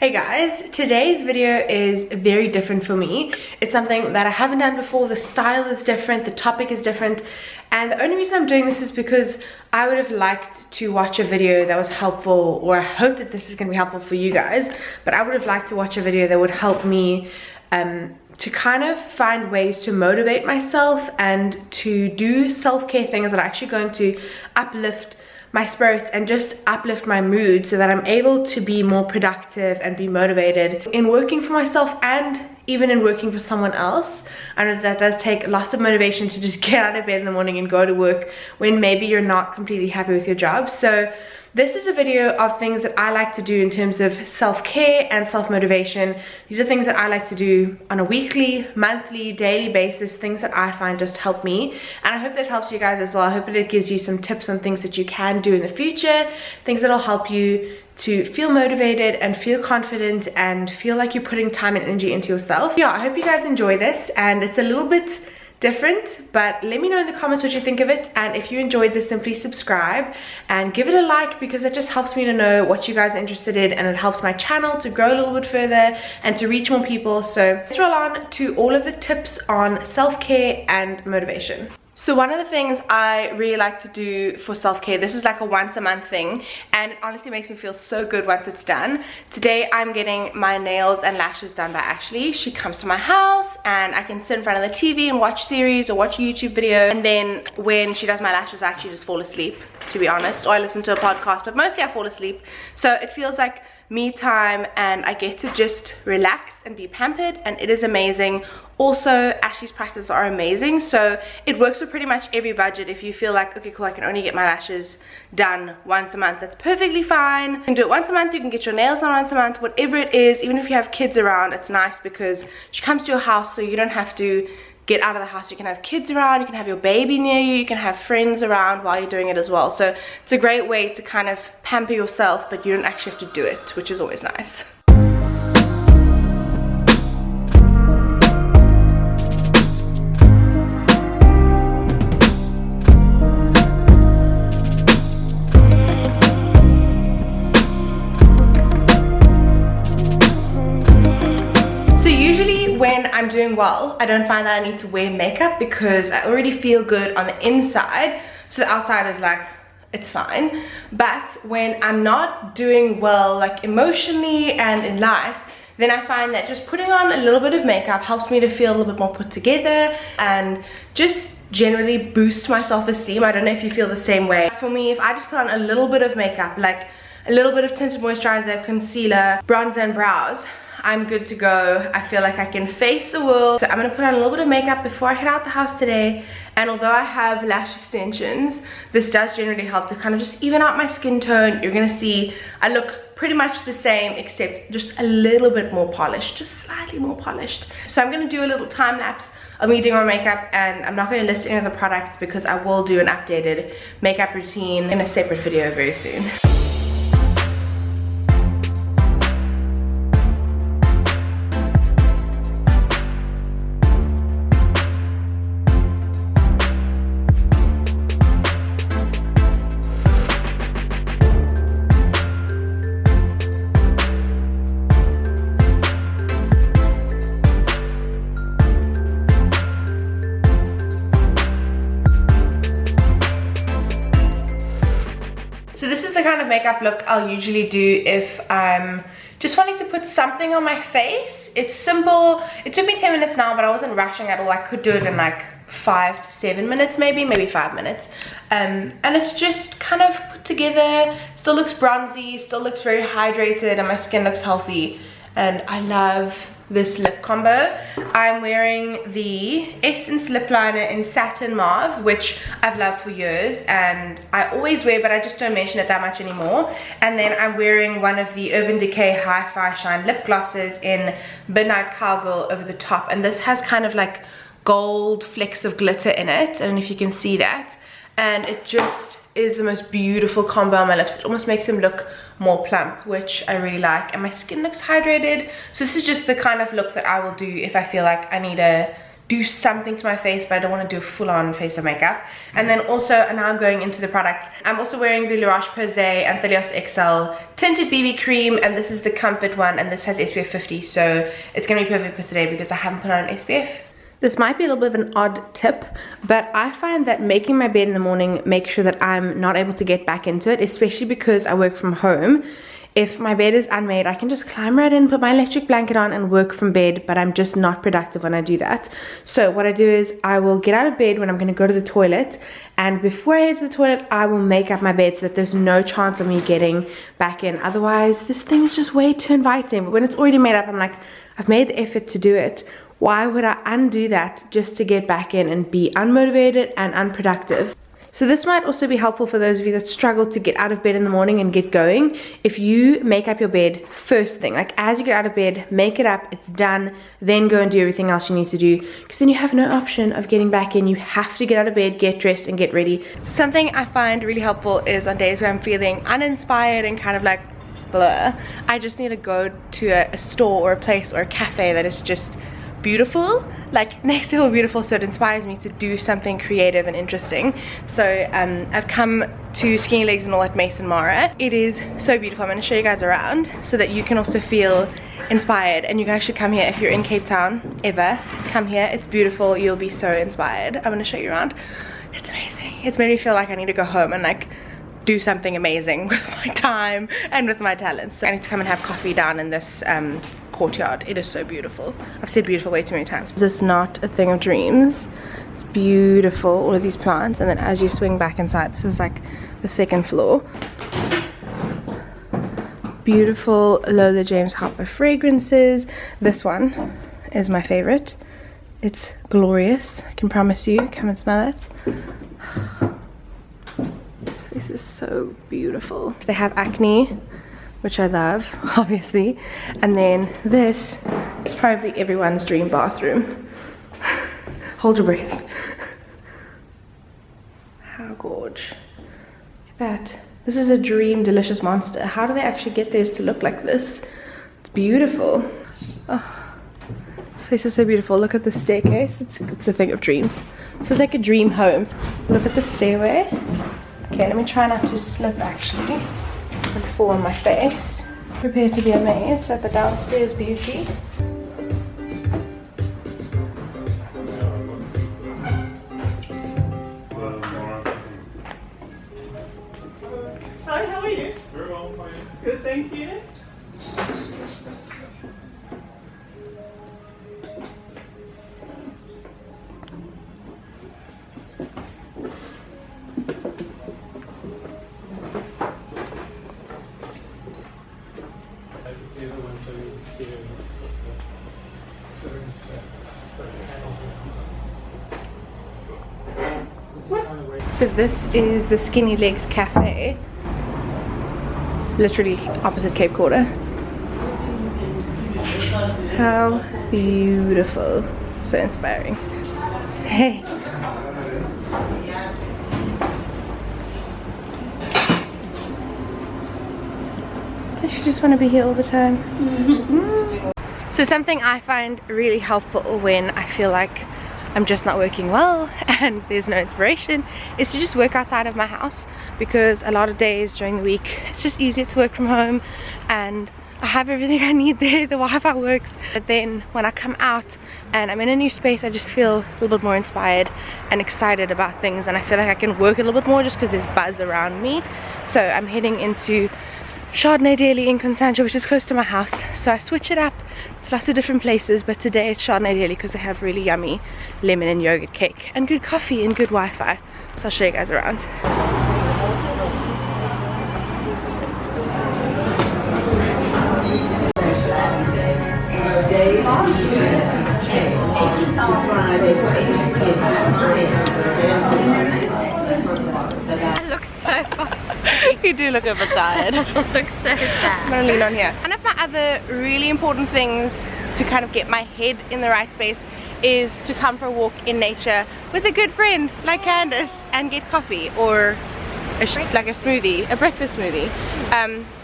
Hey guys, today's video is very different for me. It's something that I haven't done before. The style is different, the topic is different, and the only reason I'm doing this is because I would have liked to watch a video that was helpful, or I hope that this is going to be helpful for you guys, but I would have liked to watch a video that would help me to kind of find ways to motivate myself and to do self-care things that are actually going to uplift my spirits and just uplift my mood so that I'm able to be more productive and be motivated in working for myself and even in working for someone else. I know that does take lots of motivation to just get out of bed in the morning and go to work when maybe you're not completely happy with your job. So this is a video of things that I like to do in terms of self-care and self-motivation. These are things that I like to do on a weekly, monthly, daily basis, things that I find just help me. And I hope that helps you guys as well. I hope that it gives you some tips on things that you can do in the future, things that'll help you to feel motivated and feel confident and feel like you're putting time and energy into yourself. Yeah, I hope you guys enjoy this, and it's a little bit different, but let me know in the comments what you think of it, and if you enjoyed this, simply subscribe and give it a like, because it just helps me to know what you guys are interested in, and it helps my channel to grow a little bit further and to reach more people. So let's roll on to all of the tips on self-care and motivation. So one of the things I really like to do for self-care, this is like a once a month thing, and it honestly makes me feel so good once it's done. Today I'm getting my nails and lashes done by Ashley. She comes to my house and I can sit in front of the TV and watch series or watch a YouTube video, and then when she does my lashes I actually just fall asleep, to be honest, or I listen to a podcast, but mostly I fall asleep. So it feels like me time and I get to just relax and be pampered, and it is amazing. Also, Ashley's prices are amazing, so it works for pretty much every budget. If you feel like, okay cool, I can only get my lashes done once a month, that's perfectly fine. You can do it once a month, you can get your nails done once a month, whatever it is. Even if you have kids around, it's nice because she comes to your house, so you don't have to get out of the house. You can have kids around, you can have your baby near you, you can have friends around while you're doing it as well. So it's a great way to kind of pamper yourself, but you don't actually have to do it, which is always nice. When I'm doing well, I don't find that I need to wear makeup because I already feel good on the inside, so the outside is like, it's fine. But when I'm not doing well, like emotionally and in life, then I find that just putting on a little bit of makeup helps me to feel a little bit more put together and just generally boost my self-esteem. I don't know if you feel the same way. For me, if I just put on a little bit of makeup, like a little bit of tinted moisturizer, concealer, bronzer and brows, I'm good to go. I feel like I can face the world. So I'm gonna put on a little bit of makeup before I head out the house today. And although I have lash extensions, this does generally help to kind of just even out my skin tone. You're gonna see I look pretty much the same, except just a little bit more polished, just slightly more polished. So I'm gonna do a little time lapse of me doing my makeup, and I'm not gonna list any of the products because I will do an updated makeup routine in a separate video very soon. So this is the kind of makeup look I'll usually do if I'm just wanting to put something on my face. It's simple. It took me 10 minutes now, but I wasn't rushing at all. I could do it in like 5 to 7 minutes, maybe 5 minutes. And it's just kind of put together. Still looks bronzy, still looks very hydrated, and my skin looks healthy. And I love this lip combo. I'm wearing the Essence lip liner in Satin Mauve, which I've loved for years and I always wear, but I just don't mention it that much anymore. And then I'm wearing one of the Urban Decay Hi-Fi Shine lip glosses in Midnight Cowgirl over the top, and this has kind of like gold flecks of glitter in it. I don't know if you can see that, and it just is the most beautiful combo on my lips. It almost makes them look more plump, which I really like, and my skin looks hydrated. So this is just the kind of look that I will do if I feel like I need to do something to my face, but I don't want to do a full-on face of makeup. And then also, now I'm going into the products. I'm also wearing the La Roche-Posay Anthelios XL tinted BB cream, and this is the Comfort one, and this has SPF 50, so it's gonna be perfect for today because I haven't put on an SPF. This might be a little bit of an odd tip, but I find that making my bed in the morning makes sure that I'm not able to get back into it, especially because I work from home. If my bed is unmade, I can just climb right in, put my electric blanket on and work from bed, but I'm just not productive when I do that. So what I do is I will get out of bed when I'm going to go to the toilet, and before I head to the toilet, I will make up my bed so that there's no chance of me getting back in. Otherwise, this thing is just way too inviting. But when it's already made up, I'm like, I've made the effort to do it. Why would I undo that just to get back in and be unmotivated and unproductive? So this might also be helpful for those of you that struggle to get out of bed in the morning and get going. If you make up your bed first thing, like as you get out of bed, make it up, it's done, then go and do everything else you need to do, because then you have no option of getting back in. You have to get out of bed, get dressed, and get ready. Something I find really helpful is on days where I'm feeling uninspired and kind of like blur, I just need to go to a store or a place or a cafe that is just beautiful, like next level beautiful, so it inspires me to do something creative and interesting. So I've come to Skinny Legs and all at Mason Mara. It is so beautiful. I'm going to show you guys around so that you can also feel inspired, and you guys should come here if you're in Cape Town ever. Come here, it's beautiful, you'll be so inspired. I'm going to show you around. It's amazing. It's made me feel like I need to go home and like do something amazing with my time and with my talents. So I need to come and have coffee down in this courtyard. It is so beautiful. I've said beautiful way too many times. This is not a thing of dreams. It's beautiful, all of these plants, and then as you swing back inside, this is like the second floor. Beautiful Lola James Harper fragrances. This one is my favorite. It's glorious, I can promise you. Come and smell it. This is so beautiful. They have Acne, which I love, obviously. And then this is probably everyone's dream bathroom. Hold your breath. How gorge. Look at that. This is a dream delicious monster. How do they actually get theirs to look like this? It's beautiful. Oh, this place is so beautiful. Look at the staircase. It's a thing of dreams. This is like a dream home. Look at the stairway. Okay, let me try not to slip actually and fall on my face. Prepare to be amazed at the downstairs beauty. Hi, how are you? Very well, how are you? Good, thank you. So this is the Skinny Legs Cafe, literally opposite Cape Quarter. How beautiful, so inspiring. Hey. Don't you just want to be here all the time? So something I find really helpful when I feel like I'm just not working well and there's no inspiration is to just work outside of my house, because a lot of days during the week it's just easier to work from home and I have everything I need there, the Wi-Fi works. But then when I come out and I'm in a new space, I just feel a little bit more inspired and excited about things, and I feel like I can work a little bit more just because there's buzz around me. So I'm heading into Chardonnay Deli in Constantia, which is close to my house, so I switch it up to lots of different places, but today it's Chardonnay Deli because they have really yummy lemon and yogurt cake and good coffee and good Wi-Fi. So I'll show you guys around. I look so fast. You do look a bit tired. I look so bad. I'm gonna lean on here. One of my other really important things to kind of get my head in the right space is to come for a walk in nature with a good friend like Candace and get coffee or like a smoothie, a breakfast smoothie.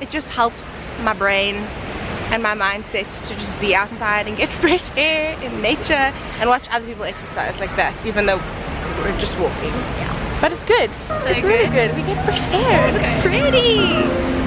It just helps my brain and my mindset to just be outside and get fresh air in nature and watch other people exercise like that, even though we're just walking. Yeah. But it's good. It's really good. We get fresh air and it's pretty.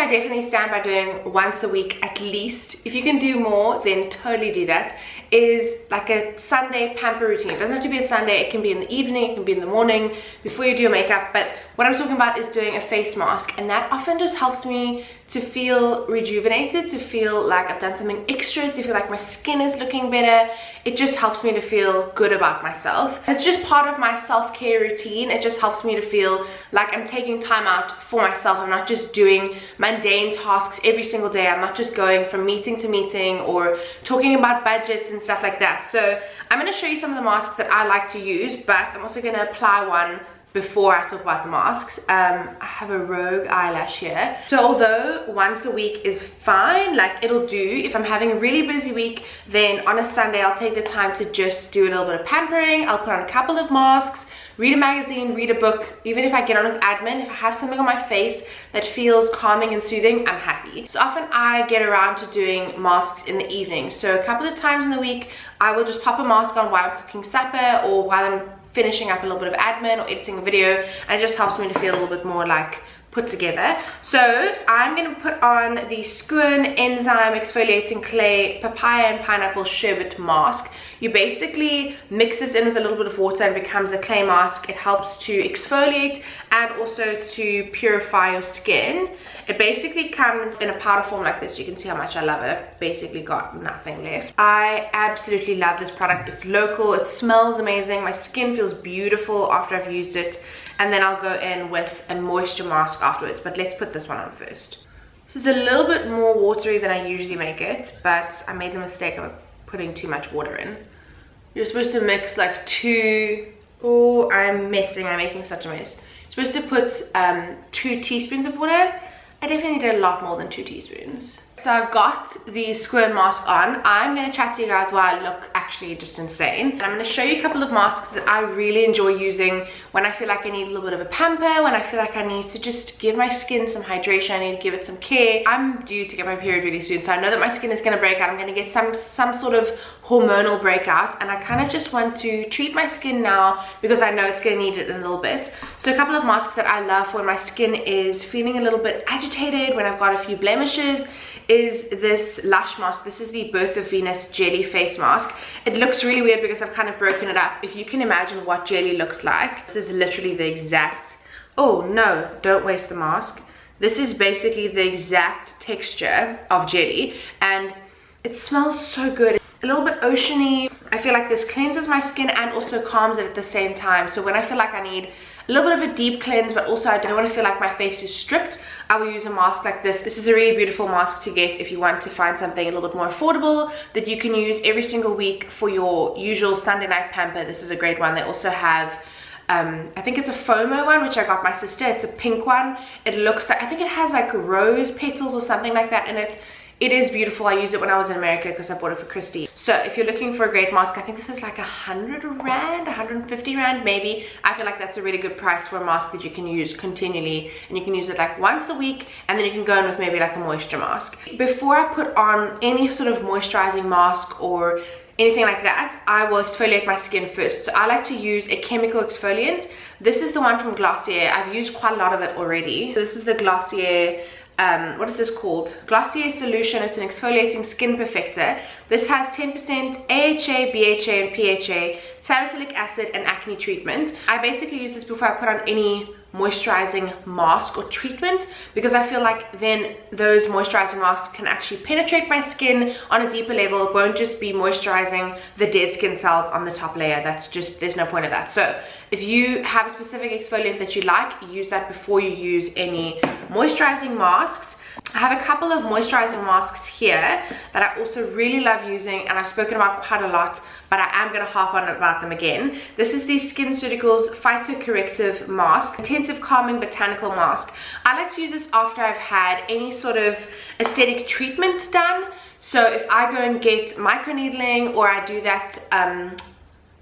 Definitely stand by doing once a week at least. If you can do more, then totally do that. Is like a Sunday pamper routine. It doesn't have to be a Sunday, it can be in the evening, it can be in the morning before you do your makeup, but what I'm talking about is doing a face mask, and that often just helps me to feel rejuvenated, to feel like I've done something extra, to feel like my skin is looking better. It just helps me to feel good about myself. It's just part of my self-care routine. It just helps me to feel like I'm taking time out for myself. I'm not just doing mundane tasks every single day. I'm not just going from meeting to meeting or talking about budgets and stuff like that. So I'm going to show you some of the masks that I like to use, but I'm also going to apply one before I talk about the masks. I have a rogue eyelash here. So although once a week is fine, like it'll do, if I'm having a really busy week, then on a Sunday I'll take the time to just do a little bit of pampering. I'll put on a couple of masks, read a magazine, read a book. Even if I get on with admin, if I have something on my face that feels calming and soothing, I'm happy. So often I get around to doing masks in the evening. So a couple of times in the week, I will just pop a mask on while I'm cooking supper or while I'm finishing up a little bit of admin or editing a video, and it just helps me to feel a little bit more like put together. So I'm going to put on the Skoon Enzyme Exfoliating Clay Papaya and Pineapple Sherbet Mask. You basically mix this in with a little bit of water and it becomes a clay mask. It helps to exfoliate and also to purify your skin. It basically comes in a powder form like this. You can see how much I love it. I've basically got nothing left. I absolutely love this product. It's local, it smells amazing, my skin feels beautiful after I've used it, and then I'll go in with a moisture mask afterwards. But let's put this one on first. This is a little bit more watery than I usually make it, but I made the mistake of putting too much water in. You're supposed to mix like I'm making such a mess. You're supposed to put 2 teaspoons of water. I definitely did a lot more than 2 teaspoons. So I've got the Skoon mask on. I'm going to chat to you guys while I look actually just insane. And I'm going to show you a couple of masks that I really enjoy using when I feel like I need a little bit of a pamper, when I feel like I need to just give my skin some hydration, I need to give it some care. I'm due to get my period really soon, so I know that my skin is going to break out. I'm going to get some sort of hormonal breakout, and I kind of just want to treat my skin now because I know it's going to need it in a little bit. So a couple of masks that I love for when my skin is feeling a little bit agitated, when I've got a few blemishes, is this LUSH mask. This is the Birth of Venus jelly face mask. It looks really weird because I've kind of broken it up. If you can imagine what jelly looks like, this is literally the exact, oh no, don't waste the mask. This is basically the exact texture of jelly, and it smells so good. A little bit oceany. I feel like this cleanses my skin and also calms it at the same time. So when I feel like I need a little bit of a deep cleanse, but also I don't want to feel like my face is stripped, I will use a mask like this. This is a really beautiful mask to get if you want to find something a little bit more affordable that you can use every single week for your usual Sunday night pamper. This is a great one. They also have I think it's a FOMO one, which I got my sister. It's a pink one. It looks like, I think it has like rose petals or something like that in it. It is beautiful. I used it when I was in America because I bought it for Christy. So if you're looking for a great mask, I think this is like 100 rand, 150 rand maybe. I feel like that's a really good price for a mask that you can use continually, and you can use it like once a week, and then you can go in with maybe like a moisture mask. Before I put on any sort of moisturizing mask or anything like that, I will exfoliate my skin first. So I like to use a chemical exfoliant. This is the one from Glossier. I've used quite a lot of it already. So this is the Glossier, what is this called? Glossier Solution. It's an exfoliating skin perfector. This has 10% AHA, BHA, and PHA, salicylic acid, and acne treatment. I basically use this before I put on any moisturizing mask or treatment, because I feel like then those moisturizing masks can actually penetrate my skin on a deeper level. It won't just be moisturizing the dead skin cells on the top layer. That's just, there's no point of that. So if you have a specific exfoliant that you like, use that before you use any moisturizing masks. I have a couple of moisturizing masks here that I also really love using, and I've spoken about quite a lot, but I am going to harp on about them again. This is the Ceuticals Phyto Corrective Mask, Intensive Calming Botanical Mask. I like to use this after I've had any sort of aesthetic treatment done. So if I go and get microneedling, or I do that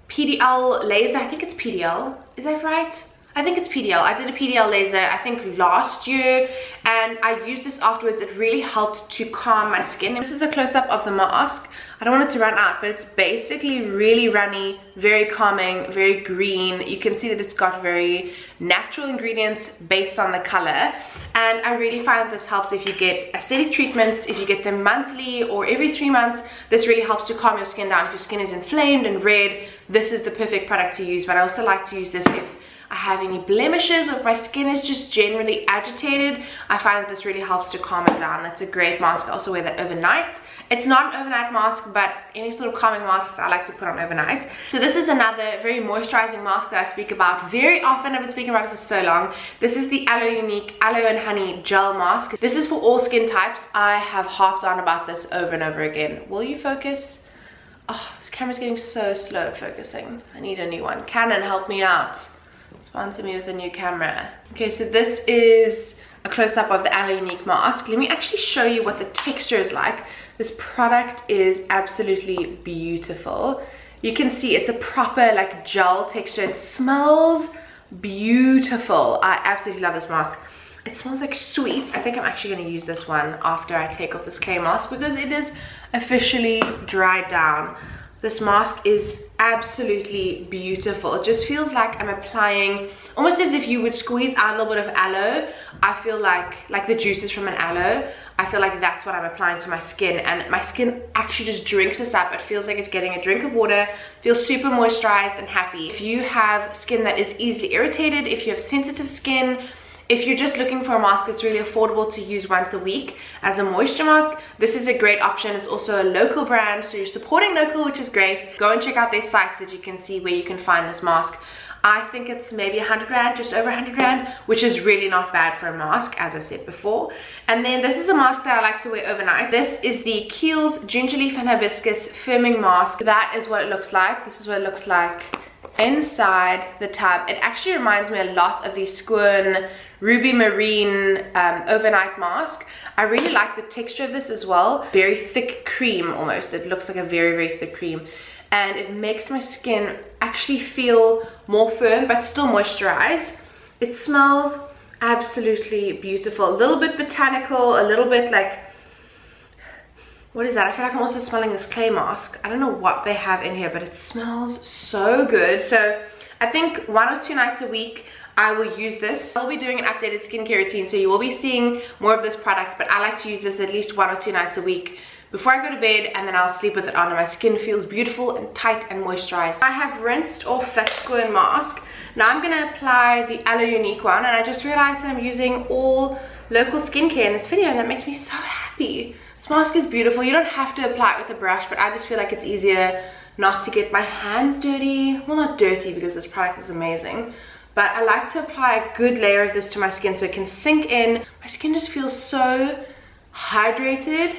PDL laser, I think it's PDL, is that right? I think it's PDL. I did a PDL laser, I think last year, and I used this afterwards. It really helped to calm my skin. This is a close-up of the mask. I don't want it to run out, but it's basically really runny, very calming, very green. You can see that it's got very natural ingredients based on the color, and I really find this helps if you get aesthetic treatments, if you get them monthly or every 3 months. This really helps to calm your skin down. If your skin is inflamed and red, this is the perfect product to use. But I also like to use this if I have any blemishes, or if my skin is just generally agitated. I find that this really helps to calm it down. That's a great mask. I also wear that overnight. It's not an overnight mask, but any sort of calming masks I like to put on overnight. So this is another very moisturizing mask that I speak about very often. I've been speaking about it for so long. This is the Aloe Unique Aloe and Honey Gel Mask. This is for all skin types. I have harped on about this over and over again. Will you focus? Oh, this camera's getting so slow at focusing. I need a new one. Canon, help me out. Sponsor me with a new camera. Okay, so this is a close-up of the Aloe Unique mask. Let me actually show you what the texture is like. This product is absolutely beautiful. You can see it's a proper like gel texture. It smells beautiful. I absolutely love this mask. It smells like sweets. I think I'm actually going to use this one after I take off this clay mask, because it is officially dried down. This mask is absolutely beautiful. It just feels like I'm applying, almost as if you would squeeze out a little bit of aloe. I feel like the juices from an aloe. I feel like that's what I'm applying to my skin, and my skin actually just drinks this up. It feels like it's getting a drink of water. Feels super moisturized and happy. If you have skin that is easily irritated, if you have sensitive skin, if you're just looking for a mask that's really affordable to use once a week as a moisture mask, this is a great option. It's also a local brand, so you're supporting local, which is great. Go and check out their site so that you can see where you can find this mask. I think it's maybe 100 rand, just over 100 rand, which is really not bad for a mask, as I've said before. And then this is a mask that I like to wear overnight. This is the Kiehls Ginger Leaf and Hibiscus Firming Mask. That is what it looks like. This is what it looks like inside the tub. It actually reminds me a lot of the Skoon Ruby Marine overnight mask. I really like the texture of this as well. Very thick cream almost. It looks like a very, very thick cream. And it makes my skin actually feel more firm but still moisturized. It smells absolutely beautiful. A little bit botanical, a little bit like, what is that? I feel like I'm also smelling this clay mask. I don't know what they have in here, but it smells so good. So I think 1 or 2 nights a week I will use this. I'll be doing an updated skincare routine, so you will be seeing more of this product, but I like to use this at least 1 or 2 nights a week before I go to bed, and then I'll sleep with it on, and my skin feels beautiful and tight and moisturized. I have rinsed off that Skoon mask. Now I'm going to apply the Aloe Unique one, and I just realized that I'm using all local skincare in this video, and that makes me so happy. This mask is beautiful. You don't have to apply it with a brush, but I just feel like it's easier not to get my hands dirty. Well, not dirty, because this product is amazing, but I like to apply a good layer of this to my skin so it can sink in. My skin just feels so hydrated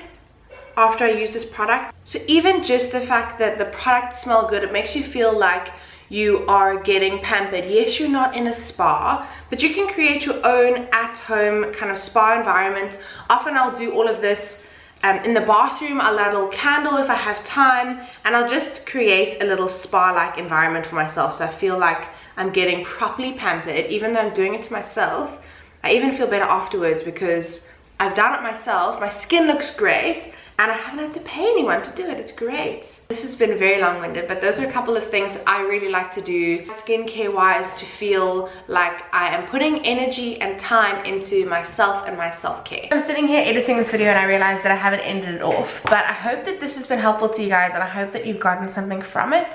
after I use this product. So even just the fact that the product smells good, it makes you feel like you are getting pampered. Yes, you're not in a spa, but you can create your own at-home kind of spa environment. Often I'll do all of this in the bathroom. I'll light a little candle if I have time, and I'll just create a little spa-like environment for myself, so I feel like I'm getting properly pampered. Even though I'm doing it to myself, I even feel better afterwards because I've done it myself. My skin looks great, and I haven't had to pay anyone to do it. It's great. This has been very long-winded, but those are a couple of things that I really like to do skincare wise to feel like I am putting energy and time into myself and my self-care. I'm sitting here editing this video and I realized that I haven't ended it off, but I hope that this has been helpful to you guys, and I hope that you've gotten something from it,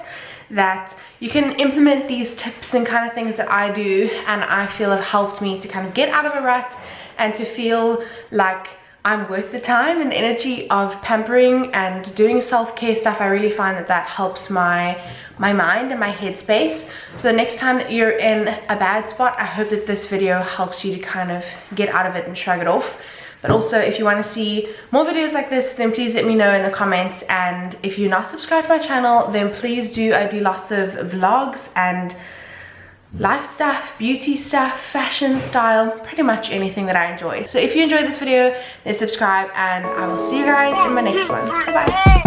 that you can implement these tips and kind of things that I do and I feel have helped me to kind of get out of a rut and to feel like I'm worth the time and the energy of pampering and doing self-care stuff. I really find that that helps my mind and my headspace. So the next time that you're in a bad spot, I hope that this video helps you to kind of get out of it and shrug it off. But also, if you want to see more videos like this, then please let me know in the comments. And if you're not subscribed to my channel, then please do. I do lots of vlogs and life stuff, beauty stuff, fashion, style, pretty much anything that I enjoy. So if you enjoyed this video, then subscribe, and I will see you guys in my next one. Bye bye.